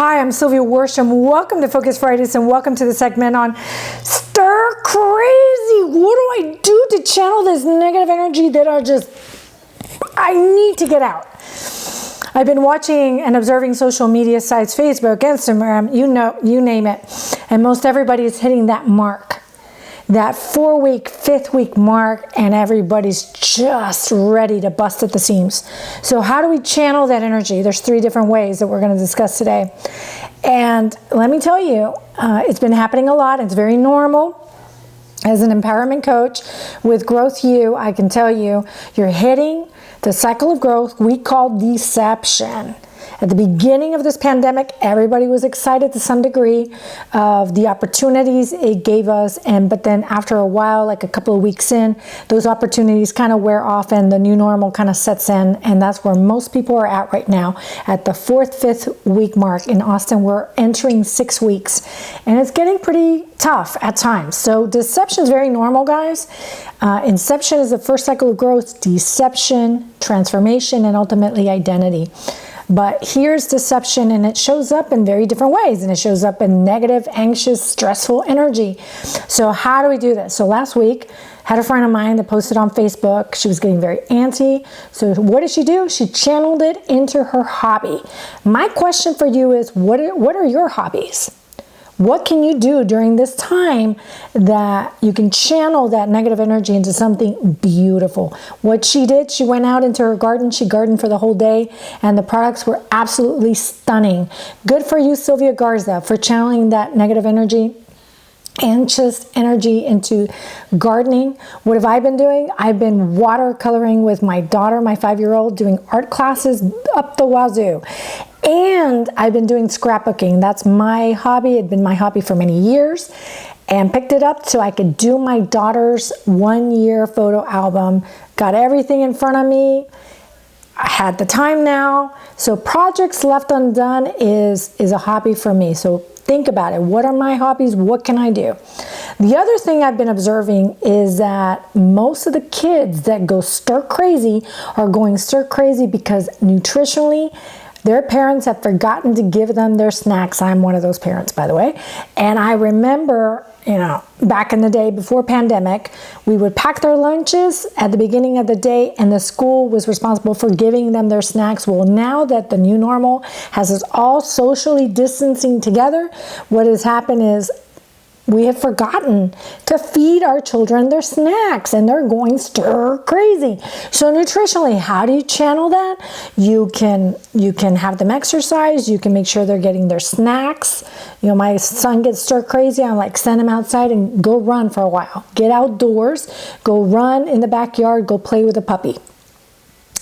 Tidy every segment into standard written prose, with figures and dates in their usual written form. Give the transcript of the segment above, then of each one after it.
Hi, I'm Sylviaworsham. Welcome to Focus Fridays and welcome to the segment on Stir Crazy. What do I do to channel this negative energy that I need to get out? I've been watching and observing social media sites, Facebook, Instagram, you name it. And most everybody is hitting that mark. That 4-week, 5th week mark, and everybody's just ready to bust at the seams. So how do we channel that energy? There's 3 different ways that we're going to discuss today. And let me tell you, it's been happening a lot. It's very normal. As an empowerment coach with Growth U, I can tell you, you're hitting the cycle of growth we call deception. At the beginning of this pandemic, everybody was excited to some degree of the opportunities it gave us, but then after a while, like a couple of weeks in, those opportunities kind of wear off and the new normal kind of sets in, and that's where most people are at right now. At the 4th, 5th week mark in Austin, we're entering 6 weeks, and it's getting pretty tough at times. So deception is very normal, guys. Inception is the first cycle of growth, deception, transformation, and ultimately identity. But here's deception, and it shows up in very different ways, and it shows up in negative, anxious, stressful energy. So how do we do this? So last week, had a friend of mine that posted on Facebook. She was getting very antsy. So what did she do? She channeled it into her hobby. My question for you is, what are your hobbies? What can you do during this time that you can channel that negative energy into something beautiful? What she did, she went out into her garden. She gardened for the whole day, and the products were absolutely stunning. Good for you, Sylvia Garza, for channeling that negative energy, anxious energy into gardening. What have I been doing? I've been watercoloring with my daughter, my 5-year-old, doing art classes up the wazoo. And I've been doing scrapbooking. That's my hobby. It's been my hobby for many years, and picked it up so I could do my daughter's 1-year photo album. Got everything in front of me. I had the time now. So projects left undone is a hobby for me. So think about it. What are my hobbies? What can I do? The other thing I've been observing is that most of the kids that go stir crazy are going stir crazy because nutritionally, their parents have forgotten to give them their snacks. I'm one of those parents, by the way. And I remember, back in the day before pandemic, we would pack their lunches at the beginning of the day, and the school was responsible for giving them their snacks. Well, now that the new normal has us all socially distancing together, what has happened is we have forgotten to feed our children their snacks, and they're going stir crazy. So nutritionally, how do you channel that? You can have them exercise. You can make sure they're getting their snacks. My son gets stir crazy. I'm like, send him outside and go run for a while. Get outdoors, go run in the backyard, go play with a puppy.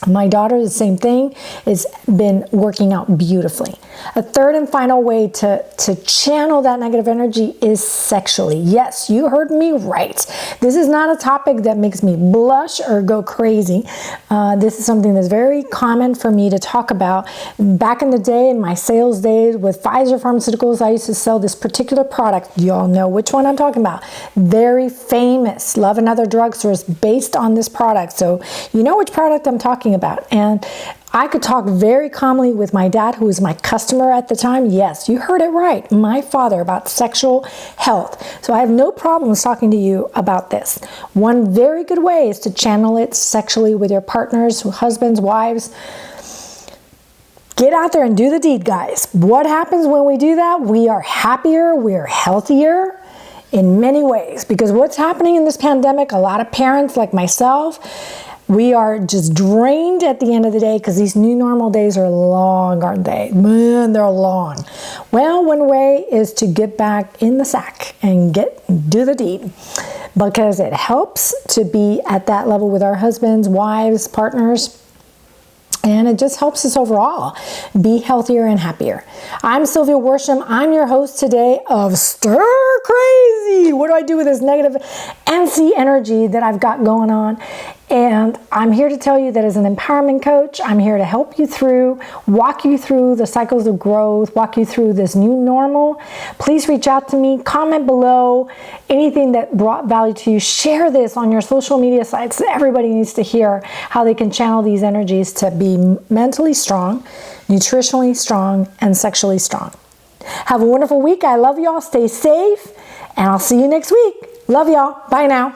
My daughter, the same thing, has been working out beautifully. A third and final way to channel that negative energy is sexually. Yes, you heard me right. This is not a topic that makes me blush or go crazy. This is something that's very common for me to talk about. Back in the day, in my sales days with Pfizer Pharmaceuticals, I used to sell this particular product. You all know which one I'm talking about. Very famous. Love and Other Drugstores based on this product. So you know which product I'm talking about. And I could talk very calmly with my dad, who was my customer at the time. Yes, you heard it right. My father, about sexual health. So I have no problems talking to you about this. One very good way is to channel it sexually with your partners, husbands, wives. Get out there and do the deed, guys. What happens when we do that? We are happier, we are healthier in many ways. Because what's happening in this pandemic, a lot of parents like myself, we are just drained at the end of the day because these new normal days are long, aren't they? Man, they're long. Well, one way is to get back in the sack and do the deed, because it helps to be at that level with our husbands, wives, partners. And it just helps us overall be healthier and happier. I'm Sylviaworsham. I'm your host today of Stir Crazy. What do I do with this negative antsy energy that I've got going on? And I'm here to tell you that as an empowerment coach, I'm here to help you through, walk you through the cycles of growth, walk you through this new normal. Please reach out to me, comment below, anything that brought value to you. Share this on your social media sites. Everybody needs to hear how they can channel these energies to be mentally strong, nutritionally strong, and sexually strong. Have a wonderful week. I love y'all. Stay safe, and I'll see you next week. Love y'all. Bye now.